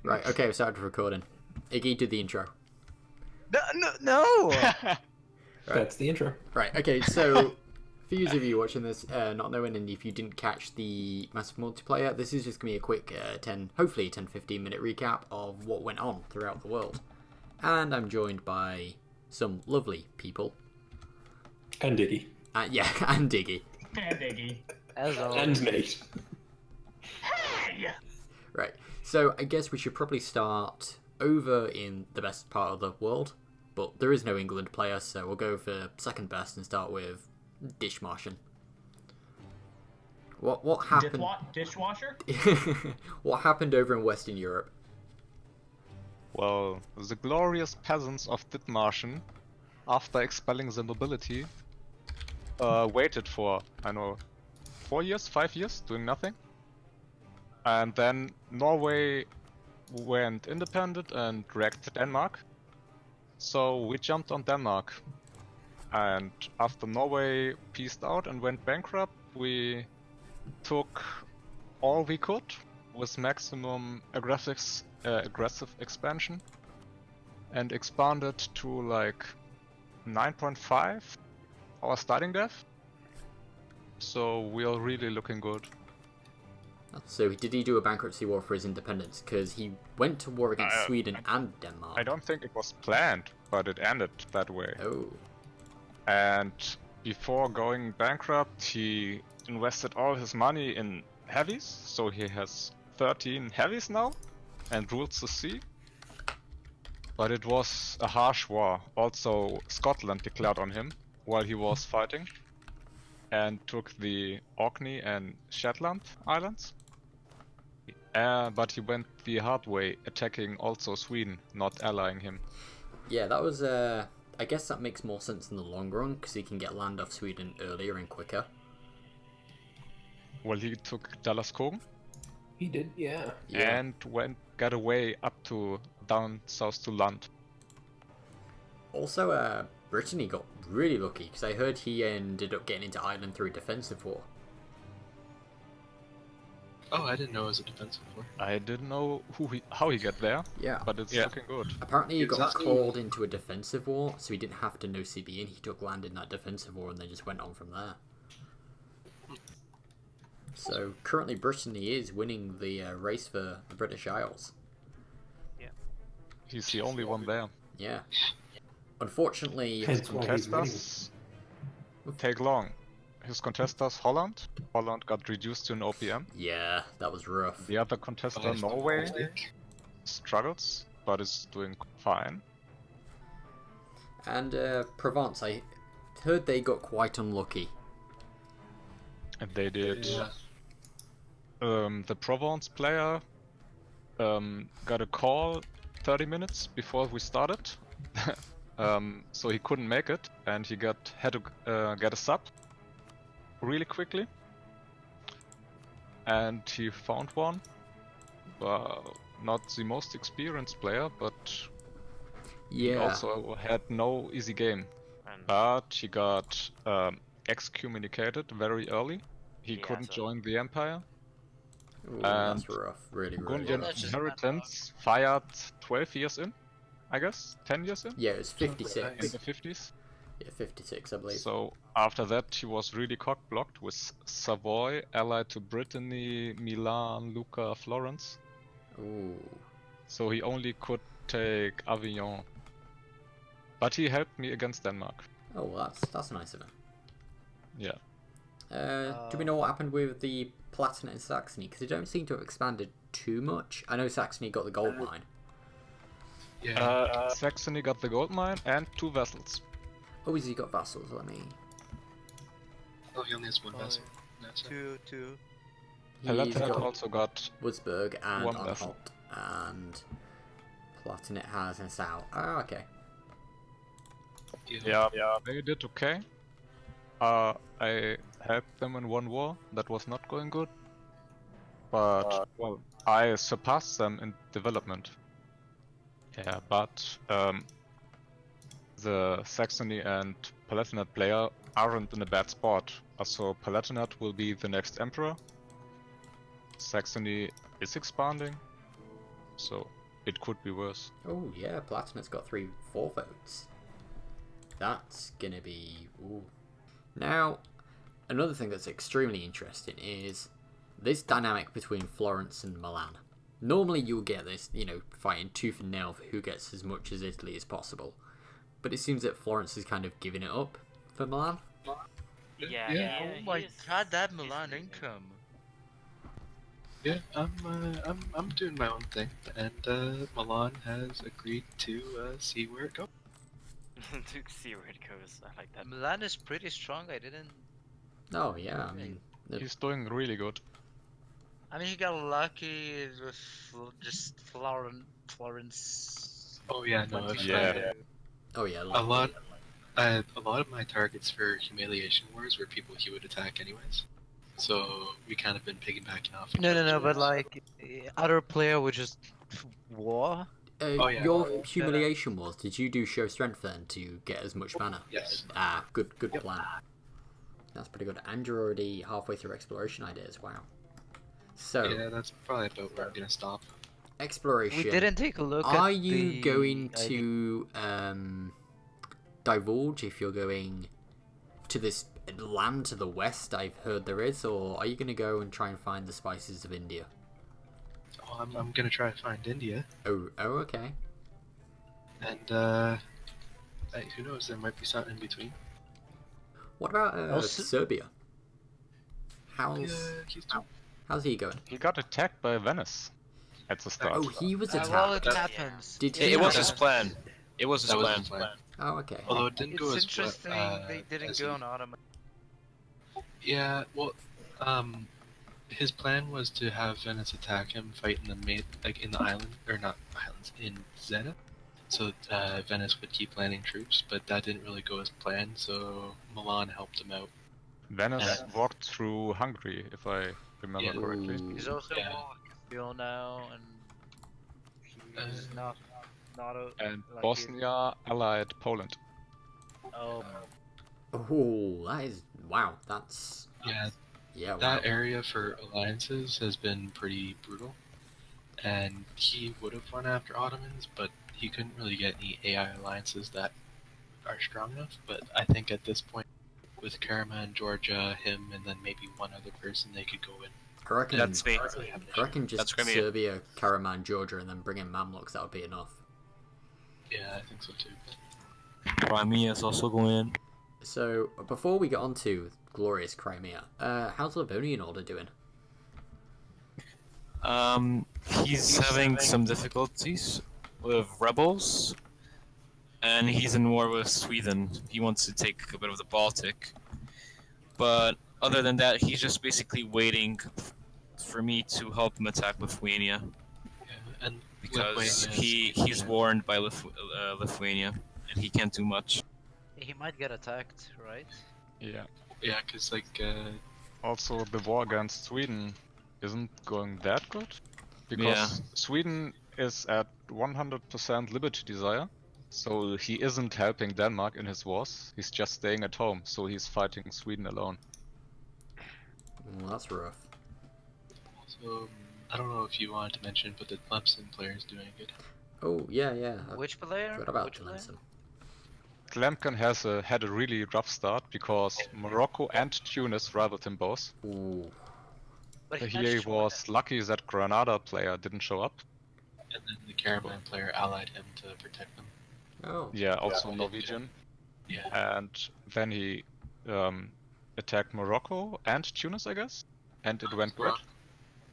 Right, okay, we started recording. Iggy, do the intro. No! Right. That's the intro. Right, okay, so for you of you watching this, not knowing, and if you didn't catch the massive multiplayer, this is just going to be a quick hopefully 10-15 minute recap of what went on throughout the world. And I'm joined by some lovely people. And Diggy. Yeah, and Diggy. And Iggy. As always. And Nate. Hey! Right, so I guess we should probably start over in the best part of the world, but there is no England player, so we'll go for second best and start with Dishmartian. What happened? Dishwasher? What happened over in Western Europe? Well, the glorious peasants of Dithmarschen, after expelling the nobility, waited for, 4 years, 5 years, doing nothing. And then Norway went independent and wrecked Denmark. So we jumped on Denmark. And after Norway peaced out and went bankrupt, we took all we could with maximum aggressive expansion and expanded to like 9.5 our starting depth. So we are really looking good. So did he do a bankruptcy war for his independence? Because he went to war against Sweden and Denmark. I don't think it was planned, but it ended that way. Oh. And before going bankrupt, he invested all his money in heavies, so he has 13 heavies now and rules the sea. But it was a harsh war. Also, Scotland declared on him while he was fighting and took the Orkney and Shetland Islands. But he went the hard way, attacking also Sweden, not allying him. Yeah, that was, I guess that makes more sense in the long run, because he can get land off Sweden earlier and quicker. Well, he took Dallaskogen He did, yeah. and got away up to down south to Lund. Also, Brittany got really lucky, because I heard he ended up getting into Ireland through a defensive war. Oh, I didn't know it was a defensive war. I didn't know how he got there, Yeah. but it's looking good. Apparently he got Exactly. called into a defensive war, so he didn't have to know CB, and he took land in that defensive war, and they just went on from there. So currently Brittany is winning the race for the British Isles. He's the only one there. Yeah. Unfortunately, Hence why he's winning. Contesters take long. His contesters Holland got reduced to an OPM. yeah, that was rough. The other contestant Norway struggles, but is doing fine. And Provence, I heard they got quite unlucky. And they did. Yeah. The Provence player got a call 30 minutes before we started. So he couldn't make it, and he had to get a sub really quickly. And he found one. Not the most experienced player, but he Yeah. also had no easy game. But he got excommunicated very early. He couldn't join the Empire. Ooh, and that's rough. Really, really Burgundian rough. that's just inheritance fired 12 years in, I guess, 10 years in Yeah, it was in 56. the 50s. Yeah, 56, I believe. So after that, he was really cock-blocked with Savoy allied to Brittany, Milan, Lucca, Florence. Ooh. So he only could take Avignon. But he helped me against Denmark. Oh, well, that's nice of him. Yeah. Do we know what happened with the Palatinate in Saxony? Because they don't seem to have expanded too much. I know Saxony got the gold mine. Yeah. Saxony got the gold mine and 2 vessels. Oh, has he got vassals? Let me... Oh, he only has one vessel. That's it. two. He's Palatinate got also got Wurzburg and one vessel. Anhalt. And Palatinate has Nassau. Oh, okay. Yeah, they did okay. I helped them in one war that was not going good, but well, I surpassed them in development. Yeah, but the Saxony and Palatinate player aren't in a bad spot. So Palatinate will be the next emperor. Saxony is expanding. so it could be worse. Oh yeah, Platinum's got 4 votes. That's gonna be... Ooh. Now, another thing that's extremely interesting is this dynamic between Florence and Milan. Normally you'll get this, fighting tooth and nail for who gets as much as Italy as possible. But it seems that Florence is kind of giving it up for Milan. Yeah. Oh my god, that Milan income. Yeah, I'm doing my own thing, and Milan has agreed to see where it goes. To see where it goes. I like that. Milan is pretty strong. I didn't. Oh yeah, I mean... He's doing really good. I mean, he got lucky with just Florence. Oh yeah, no, Yeah. Oh yeah, a lot of my targets for humiliation wars were people he would attack anyways. So we kind of been piggybacking off. each No, other's but wars. like other player would just war. Oh, yeah. Your humiliation was, did you do show strength then to get as much mana? Yes. Ah, good Yep. plan. That's pretty good. And you're already halfway through exploration ideas, wow. So, Yeah, that's probably about where I'm gonna stop. exploration. We didn't take a look at Are you the going idea. to divulge if you're going to this land to the west I've heard there is, or are you going to go and try and find the spices of India? Oh, I'm gonna try to find India, Oh, okay. and who knows? There might be something in between. What about Also- Serbia? How's He's doing. how's he going? He got attacked by Venice at the start. Oh, he was Well, attacked. it happens. Did Yeah, he It was have- his plan. It was his That was plan. his plan. Oh, okay. Although it didn't go It's as well. interesting they didn't as go he- on automatic. Yeah, well, his plan was to have Venice attack him, fight in the island, or not islands, in Zeta. So Venice would keep landing troops, but that didn't really go as planned. So Milan helped him out. Venice walked through Hungary, if I remember Yeah. correctly. Ooh. He's also Yeah. more Castile now, and he's not a. And like Bosnia allied Poland. Oh, Oh, that is wow. That's Yeah, wow. that area for alliances has been pretty brutal, and he would have won after Ottomans, but he couldn't really get any AI alliances that are strong enough. But I think at this point, with Karaman, Georgia, him, and then maybe one other person, they could go in. I reckon. That's me. I reckon just That's gonna be it. Serbia, Karaman, Georgia, and then bring in Mamluks. That would be enough. Yeah, I think so too. Crimea is also going in. So before we get on to glorious Crimea, how's Livonian Order doing? He's having some difficulties with rebels, and he's in war with Sweden. He wants to take a bit of the Baltic, but other than that, he's just basically waiting for me to help him attack Lithuania Yeah, and because Lithuania is- he's warned by Lithuania, and he can't do much. he might get attacked, right? Yeah. Yeah, because Also, the war against Sweden isn't going that good. Because Yeah. Sweden is at 100% liberty desire. So he isn't helping Denmark in his wars. He's just staying at home. So he's fighting Sweden alone. Well, that's rough. so I don't know if you wanted to mention, but the Clemson player is doing good. Oh yeah. I Which player? forgot about Which player? Tlemcen. Tlemcen has had a really rough start because Morocco and Tunis rivaled him both. Ooh. But He managed to win was lucky that Granada player didn't show up. And then the Caravan player allied him to protect them. Oh. Yeah, also Norwegian. Yeah. And then he attacked Morocco and Tunis, I guess, and it went good.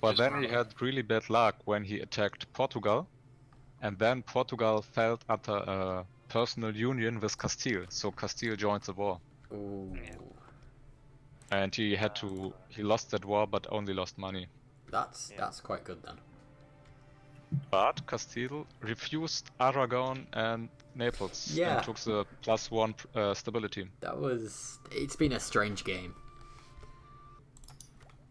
But then he had really bad luck when he attacked Portugal, and then Portugal fell under a personal union with Castile, so Castile joined the war. Ooh. And he lost that war, but only lost money. That's quite good then. But Castile refused Aragon and Naples Yeah. and took the +1 stability. It's been a strange game.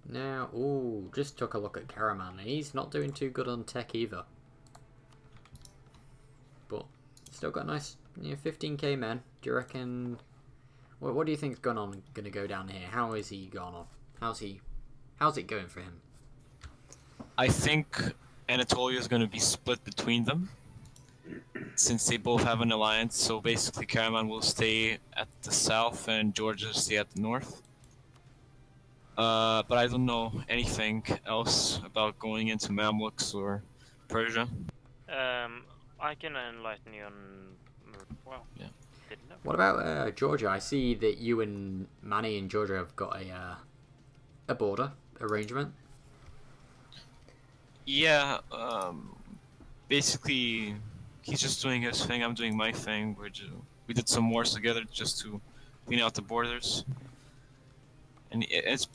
Now, ooh, just took a look at Karaman, and he's not doing too good on tech either. But still got a nice, 15k men. Do you reckon? What do you think's gonna go down here? How is he gone on? How's it going for him? I think Anatolia is going to be split between them, since they both have an alliance. So basically, Karaman will stay at the south and Georgia stay at the north. But I don't know anything else about going into Mamluks or Persia. I can enlighten you on. Well, Yeah. didn't know. What about Georgia? I see that you and Manny in Georgia have got a border arrangement. Yeah, basically, he's just doing his thing, I'm doing my thing. We did some wars together just to clean out the borders. And it's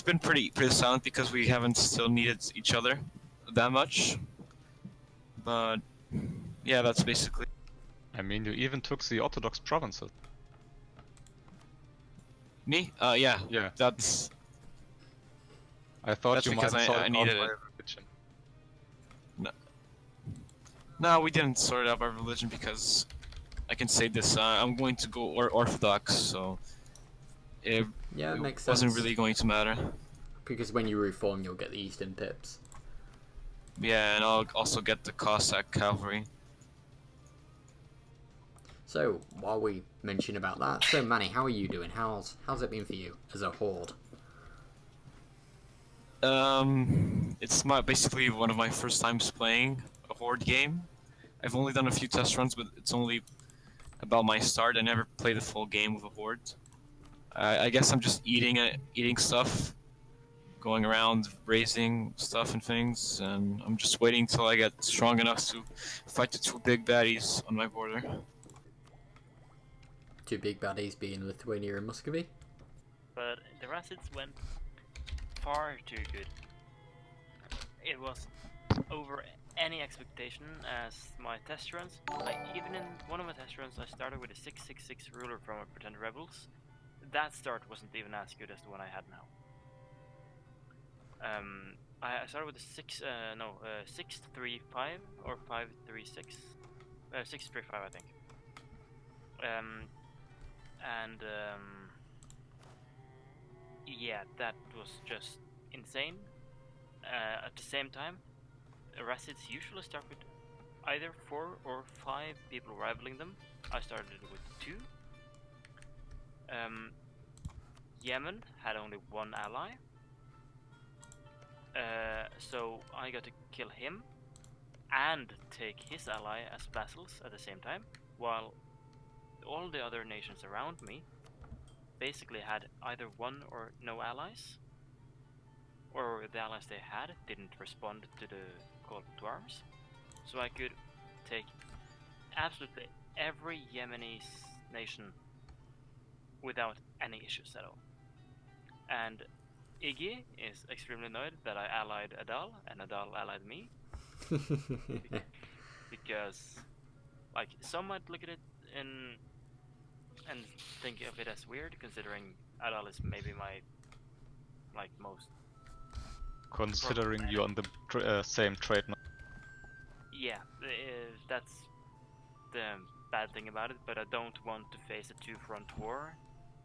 been pretty silent because we haven't still needed each other that much. But yeah, that's basically. I mean, you even took the Orthodox provinces. Me? Yeah. Yeah. That's I thought That's you because might I sort it out needed by it. religion. No, we didn't sort out our religion because I can say this. I'm going to go Orthodox, so it, Yeah, it makes wasn't sense. really going to matter. Because when you reform, you'll get the Eastern pips. Yeah, and I'll also get the Cossack cavalry. So, while we mention about that, so Manny, how are you doing? How's it been for you as a horde? It's basically one of my first times playing a horde game. I've only done a few test runs, but it's only about my start. I never played a full game with a horde. I guess I'm just eating stuff, going around raising stuff and things, and I'm just waiting till I get strong enough to fight the two big baddies on my border. Two big baddies being Lithuania and Muscovy. But the Racids went far too good. It was over any expectation as my test runs. Even in one of my test runs, I started with a 666 ruler from a Pretend Rebels. That start wasn't even as good as the one I had now. I started with a 635 or 536, 635 I think. Yeah, that was just insane. At the same time, Racids usually start with either 4 or 5 people rivaling them. I started with 2. Yemen had only 1 ally. So I got to kill him and take his ally as vassals at the same time, while all the other nations around me basically had either 1 or no allies, or the allies they had didn't respond to the call to arms. So I could take absolutely every Yemeni nation without any issues at all. And Iggy is extremely annoyed that I allied Adal and Adal allied me, because some might look at it and think of it as weird, considering Adal is maybe my most. Considering you're on the same trade now. Yeah, that's the bad thing about it, but I don't want to face a two-front war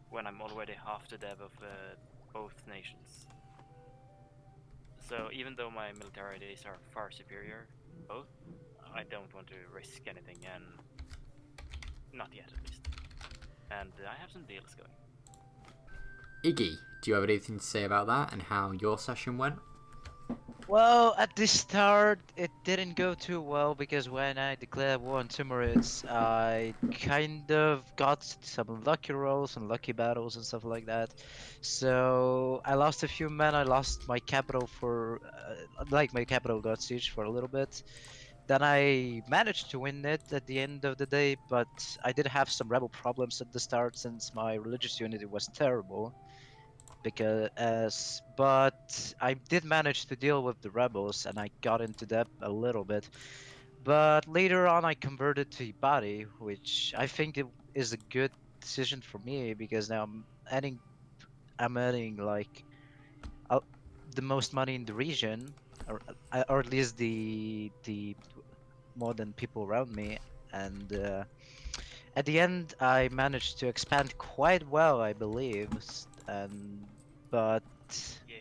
when I'm already half the dev of both nations. So even though my military days are far superior, both, I don't want to risk anything, and not yet at least. And I have some deals going. Iggy, do you have anything to say about that and how your session went? Well, at the start, it didn't go too well because when I declared war on Timurids, I kind of got some lucky rolls and lucky battles and stuff like that. So I lost a few men. I lost my capital for, my capital got sieged for a little bit. Then I managed to win it at the end of the day, but I did have some rebel problems at the start since my religious unity was terrible. But I did manage to deal with the rebels and I got into debt a little bit. But later on, I converted to Ibari, which I think it is a good decision for me because now I'm earning uh, the most money in the region, or at least the more than people around me, and at the end, I managed to expand quite well, I believe, but Yeah.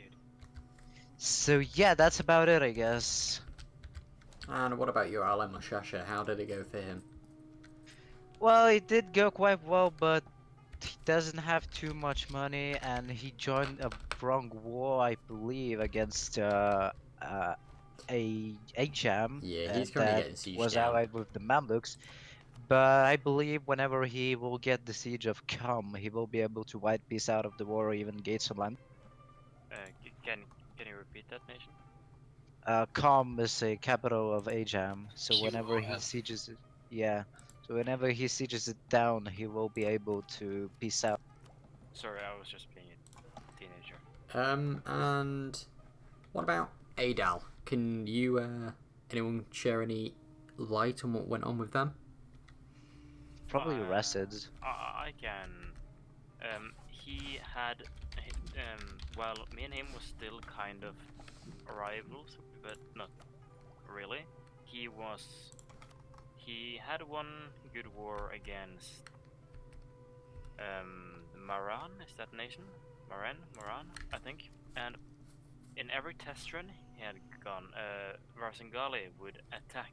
So yeah, that's about it, I guess. And what about your ally Mushasha? How did it go for him? Well, it did go quite well, but he doesn't have too much money, and he joined a wrong war, I believe, against a jam Yeah, he's currently that getting sieged was down. allied with the Mamluks. But I believe whenever he will get the siege of Qom, he will be able to white peace out of the war or even gain some land. Can you repeat that nation? Qom is a capital of Ajam, so whenever he QOM. sieges it, yeah, so whenever he sieges it down, he will be able to peace out. Sorry, I was just being a teenager. And what about Adal? Can you, anyone share any light on what went on with them? Probably arrested. I can. He had. Well, me and him was still kind of rivals, but not really. He had one good war against Maran, is that nation? Maran, I think. And in every test run he had gone, Varsangali would attack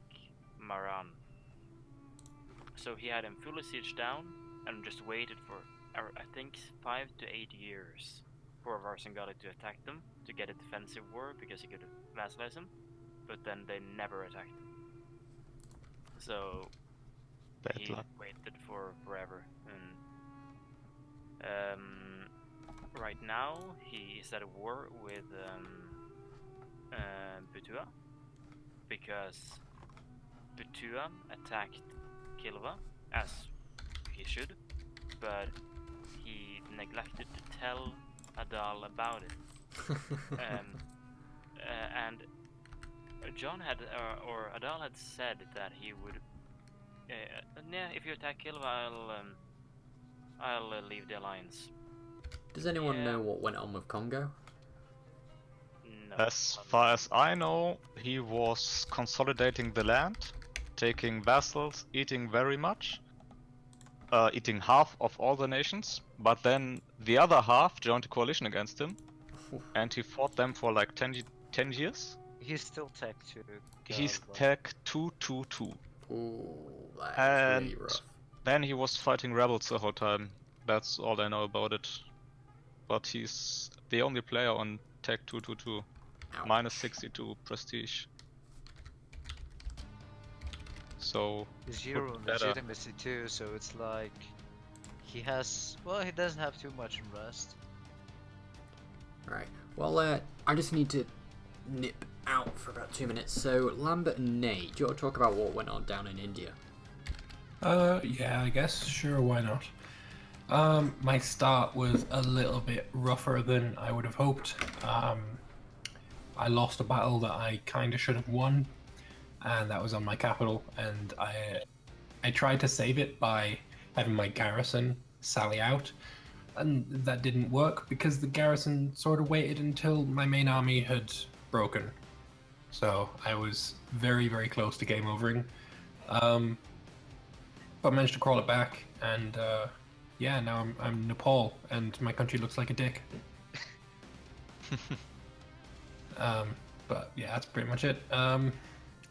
Maran. So he had him fully sieged down and just waited for, I think, 5 to 8 years for Varsangali to attack them to get a defensive war because he could vassalize them. But then they never attacked him. So Bad he luck. waited for forever. And right now he is at a war with Butua because Butua attacked Kilva as he should, but he neglected to tell Adal about it. And John had, or Adal had said that he would. Yeah, if you attack Kilva, I'll leave the alliance. Does anyone Yeah. know what went on with Congo? No. As far as I know, he was consolidating the land, taking vassals, eating very much, eating half of all the nations, but then the other half joined a coalition against him, and he fought them for like 10 years. He's still tech to He's Galva. tech 222. Ooh, that's And really rough. then he was fighting rebels the whole time. That's all I know about it. But he's the only player on tech 222. Ouch. Minus 62 prestige. So Zero would be better. legitimacy too, so it's like he has. Well, he doesn't have too much rest. Right. Well, I just need to nip out for about 2 minutes. So, Lambert and Nate, do you want to talk about what went on down in India? Yeah, I guess. Sure, why not? My start was a little bit rougher than I would have hoped. I lost a battle that I kind of should have won, and that was on my capital, and I tried to save it by having my garrison sally out, and that didn't work because the garrison sort of waited until my main army had broken. So I was very, very close to game overing. But I managed to crawl it back, and yeah, now I'm Nepal, and my country looks like a dick. But yeah, that's pretty much it.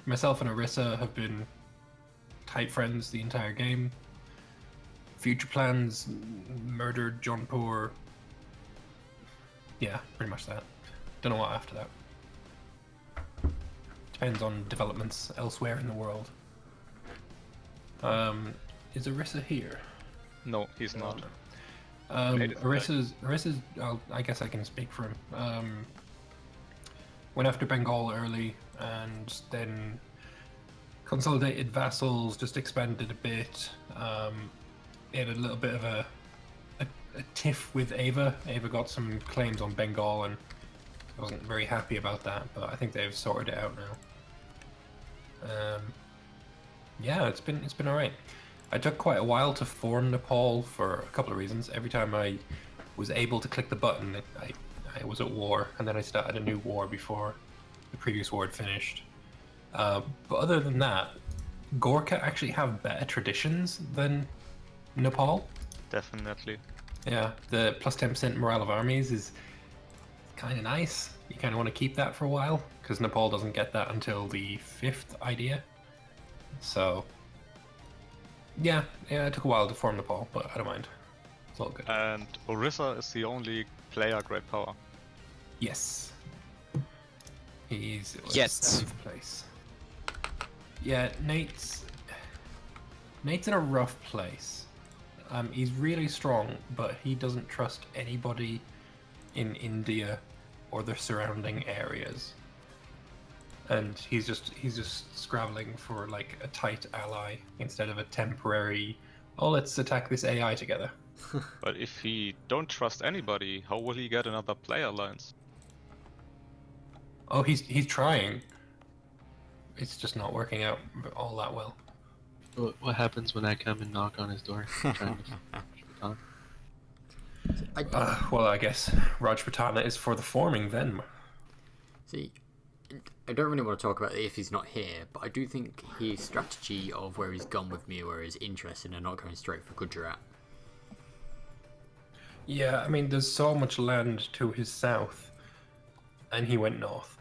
Myself and Arissa have been tight friends the entire game. Future plans, murdered Jaunpur. Yeah, pretty much that. Don't know what after that. Depends on developments elsewhere in the world. Is Arissa here? no, he's not. Made it Arissa's. I guess I can speak for him. Went after Bengal early, and then consolidated vassals, just expanded a bit. He had a little bit of a tiff with Ava. Ava got some claims on Bengal, and I wasn't very happy about that. But I think they've sorted it out now. Yeah, it's been alright. I took quite a while to form Nepal for a couple of reasons. Every time I was able to click the button, I was at war, and then I started a new war before the previous war had finished. But other than that, Gorkha actually have better traditions than Nepal. Definitely. Yeah, the plus 10% morale of armies is kind of nice. you kind of want to keep that for a while, because Nepal doesn't get that until the 5th idea. So, yeah, it took a while to form Nepal, but I don't mind. It's all good. And Orissa is the only player great power. Yes. He's Yet. 7th place. Yeah, Nate's in a rough place. He's really strong, but he doesn't trust anybody in India or the surrounding areas. And he's just scrabbling for like a tight ally instead of a temporary, oh, let's attack this AI together. But if he don't trust anybody, how will he get another player alliance? Oh, he's trying. It's just not working out all that well. What happens when I come and knock on his door trying to Well, I guess Rajputana is for the forming then. See, I don't really want to talk about it if he's not here, but I do think his strategy of where he's gone with Miwa is interesting and not going straight for Gujarat. Yeah, I mean, there's so much land to his south, and he went north.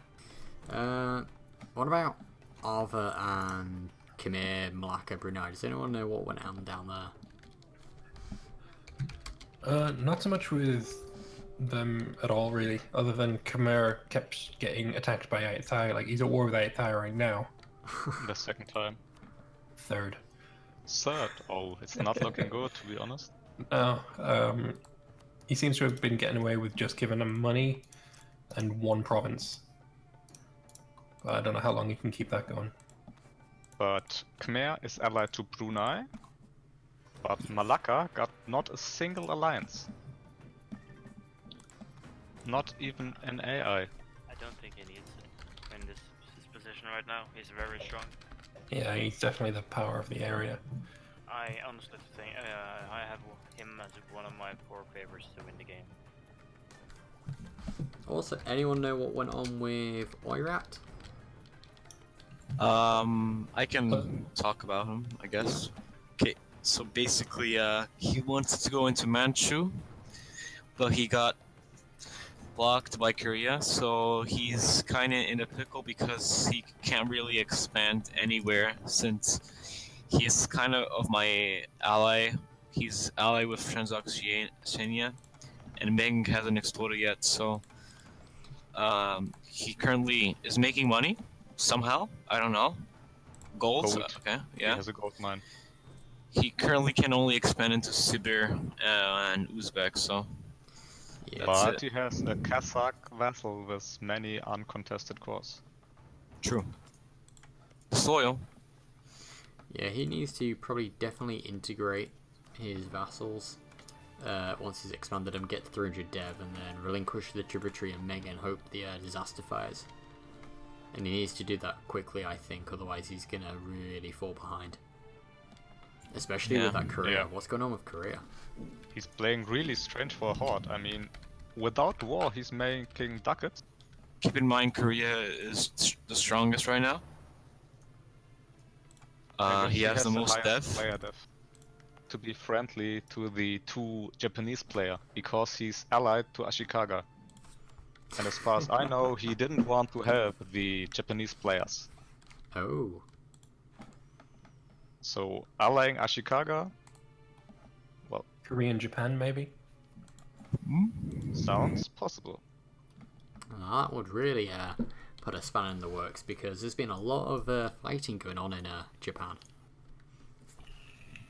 What about Ava and Khmer, Malacca, Brunei? Does anyone know what went on down there? Not so much with them at all, really, other than Khmer kept getting attacked by Ayutthaya. Like, he's at war with Ayutthaya right now. The second time. 3rd. 3rd? Oh, it's not looking good, to be honest. No, he seems to have been getting away with just giving him money and 1 province. But I don't know how long he can keep that going. But Khmer is allied to Brunei, but Malacca got not a single alliance. Not even an AI. I don't think he needs it in his position right now. He's very strong. Yeah, he's definitely the power of the area. I honestly think I have him as one of my 4 favorites to win the game. Also, anyone know what went on with Oirat? I can talk about him, I guess. Okay, so basically, he wanted to go into Manchu, but he got blocked by Korea, so he's kind of in a pickle because he can't really expand anywhere since he's kind of my ally. He's ally with Transoxiana, and Meng hasn't exploded yet, so he currently is making money somehow. I don't know. Gold? Okay, yeah. He has a gold mine. He currently can only expand into Sibir and Uzbek, so Yeah. But he has a Kazakh vassal with many uncontested cores. true. Soil. Yeah, he needs to probably definitely integrate his vassals once he's expanded them, get to 300 dev, and then relinquish the tributary and Meg and hope the disaster fires. And he needs to do that quickly, I think, otherwise he's gonna really fall behind. Especially with that Korea. Yeah. What's going on with Korea? He's playing really strange for a horde. I mean, without war, he's making ducats. Keep in mind, Korea is the strongest right now. Maybe He has the most highest dev. player def to be friendly to the 2 Japanese player, because he's allied to Ashikaga. And as far as I know, he didn't want to help the Japanese players. Oh. So, allying Ashikaga, well, Korea and Japan, maybe? sounds possible. Well, that would really put a spanner in the works, because there's been a lot of fighting going on in Japan.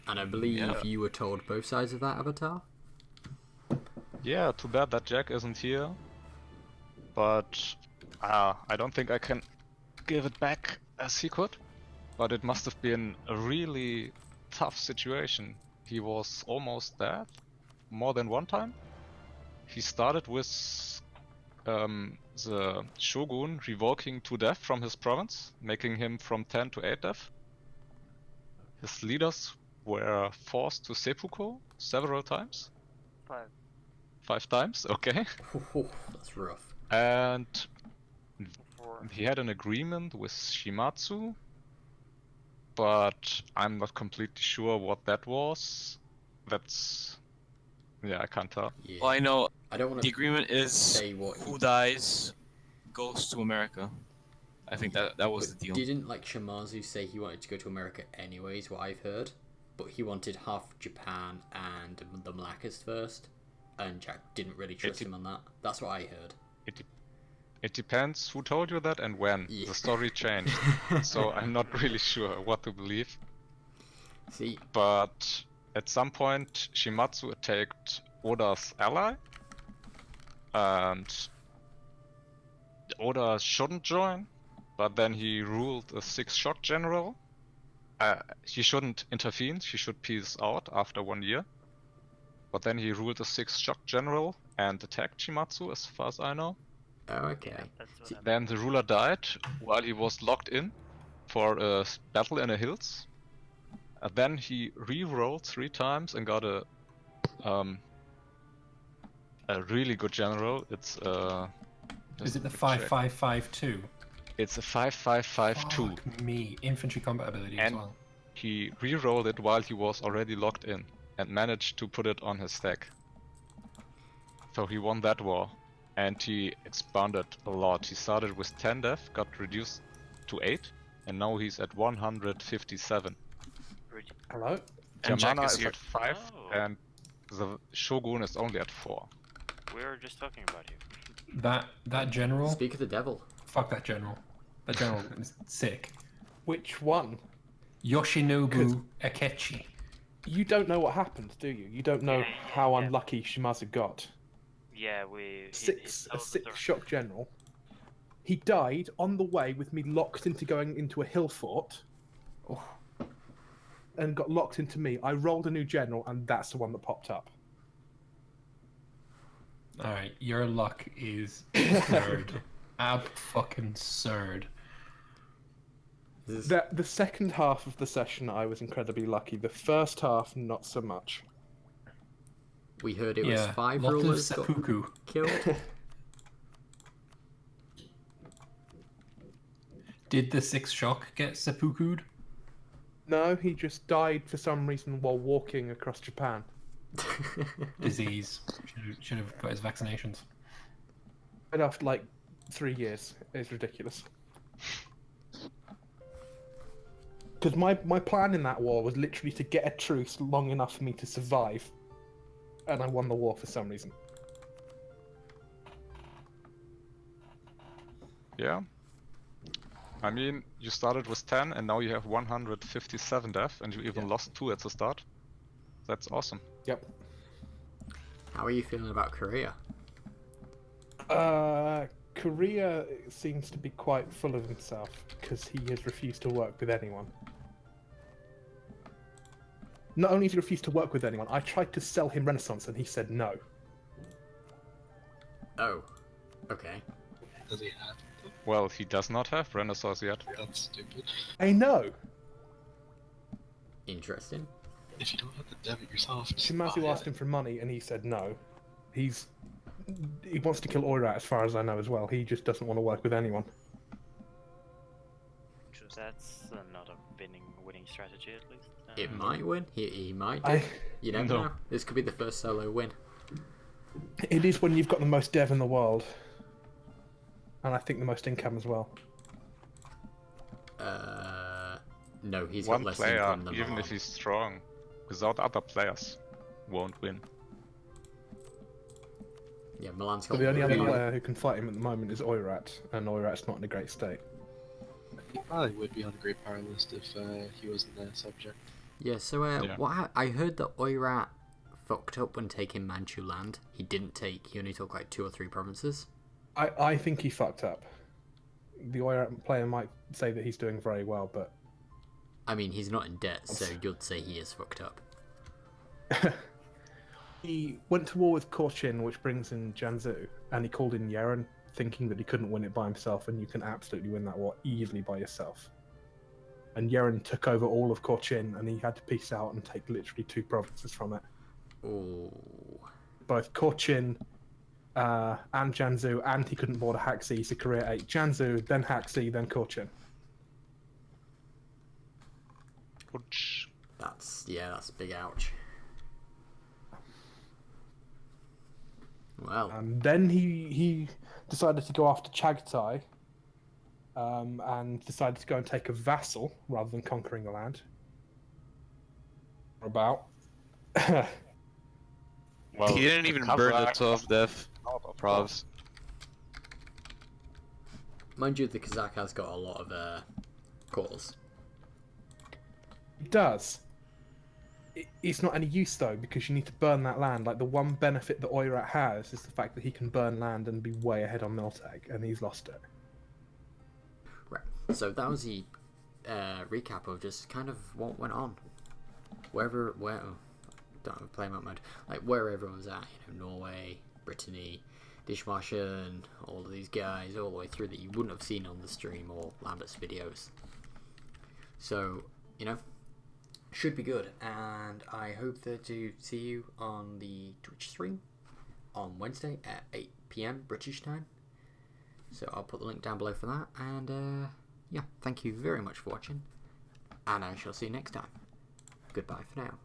And I believe you were told both sides of that, Avatar? Yeah, too bad that Jack isn't here. But I don't think I can give it back as he could. But it must have been a really tough situation. He was almost dead more than one time. He started with the shogun revoking 2 death from his province, making him from 10 to 8 death. His leaders were forced to seppuku several times. 5. 5 times, okay. That's rough. And 4. he had an agreement with Shimatsu, but I'm not completely sure what that was. That's... yeah, I can't tell. Yeah. Well, I know I don't want the to agreement is say what who dies goes to America. I think that was But the deal. didn't like Shimazu say he wanted to go to America anyways? What I've heard, but he wanted half Japan and the Malaccas first, and Jack didn't really trust him on that. That's what I heard. It depends who told you that and when. Yeah. The story changed, so I'm not really sure what to believe. See, But at some point, Shimatsu attacked Oda's ally, and Oda shouldn't join, but then he ruled a 6-shock general. He shouldn't intervene, he should peace out after 1 year. But then he ruled a 6-shock general and attacked Shimatsu, as far as I know. oh, okay. Yeah, that's what See, happened. Then the ruler died while he was locked in for a battle in the hills. Then he re-rolled 3 times and got a really good general. It's Is it the just quick check. 5552? It's a 5552. Fuck me. Infantry combat ability as And well. he re-rolled it while he was already locked in and managed to put it on his stack. So he won that war. And he expanded a lot. He started with 10 death, got reduced to 8, and now he's at 157. Hello? And Jack Yamana is is here. at 5, Oh. and the Shogun is only at 4. We were just talking about you. That general. speak of the devil. Fuck that general. That general is sick. Which one? Yoshinobu Akechi. You don't know what happened, do you? You don't know Yeah, how yeah. unlucky Shimazu got. Yeah, he A told the story. 6-shock general. He died on the way with me locked into going into a hill fort. Oh. And got locked into me. I rolled a new general, and that's the one that popped up. Alright, your luck is absurd. Ab-fucking-surd. The second half of the session, I was incredibly lucky. The first half, not so much. We heard it was Yeah, 5 lot of rulers got seppuku. killed. Did the 6-shock get seppuku'd? No, he just died for some reason while walking across Japan. Disease. Should have got his vaccinations. And after like 3 years, it's ridiculous. Because my plan in that war was literally to get a truce long enough for me to survive, and I won the war for some reason. Yeah. I mean, you started with 10 and now you have 157 death and you even lost 2 at the start. That's awesome. Yep. How are you feeling about Korea? Korea seems to be quite full of himself because he has refused to work with anyone. Not only has he refused to work with anyone, I tried to sell him Renaissance and he said no. Oh, okay. Does he have? Well, he does not have Renaissance yet. That's stupid. I know! Interesting. If you don't have the debit yourself, just Shimazu buy asked it. him for money and he said no. He wants to kill Oirat as far as I know as well. He just doesn't want to work with anyone. That's not a winning strategy, at least. It might win. He might do. I- You never No. know. This could be the first solo win. It is when you've got the most dev in the world. And I think the most income as well. No, he's One got less player, income than even Milan. if he's strong, without other players, won't win. Yeah, Milan's So got the only other really- player who can fight him at the moment is Oirat, and Oirat's not in a great state. He probably would be on the Great Power list if he wasn't the subject. Yeah, so Yeah. I heard that Oirat fucked up when taking Manchu land. He only took like 2 or 3 provinces. I think he fucked up. The Oirat player might say that he's doing very well, but I mean, he's not in debt, so you'd say he is fucked up. he went to war with Korchin, which brings in Janzu, and he called in Yeren, thinking that he couldn't win it by himself, and you can absolutely win that war easily by yourself. And Yeren took over all of Korchin, and he had to peace out and take literally 2 provinces from it. Oh, Both Korchin and Janzu, and he couldn't board a Haxi, so Korea ate Janzu, then Haxi, then Korchin. Ouch. that's a big ouch. Well, And then he decided to go after Chagatai, and decided to go and take a vassal rather than conquering the land. About. Well, He didn't even burn the 12 death provs. Mind you, the Kazakh has got a lot of cores. It does. It's not any use though, because you need to burn that land. Like, the one benefit that Oirat has is the fact that he can burn land and be way ahead on Miltag, and he's lost it. Right. So that was the recap of just kind of what went on. Don't have a play mode. Like, where everyone was at, Norway, Brittany, Dishmartian, all of these guys, all the way through that you wouldn't have seen on the stream or Lambert's videos. So, should be good, and I hope to see you on the Twitch stream on Wednesday at 8 PM British time. So I'll put the link down below for that, and yeah, thank you very much for watching, and I shall see you next time. Goodbye for now.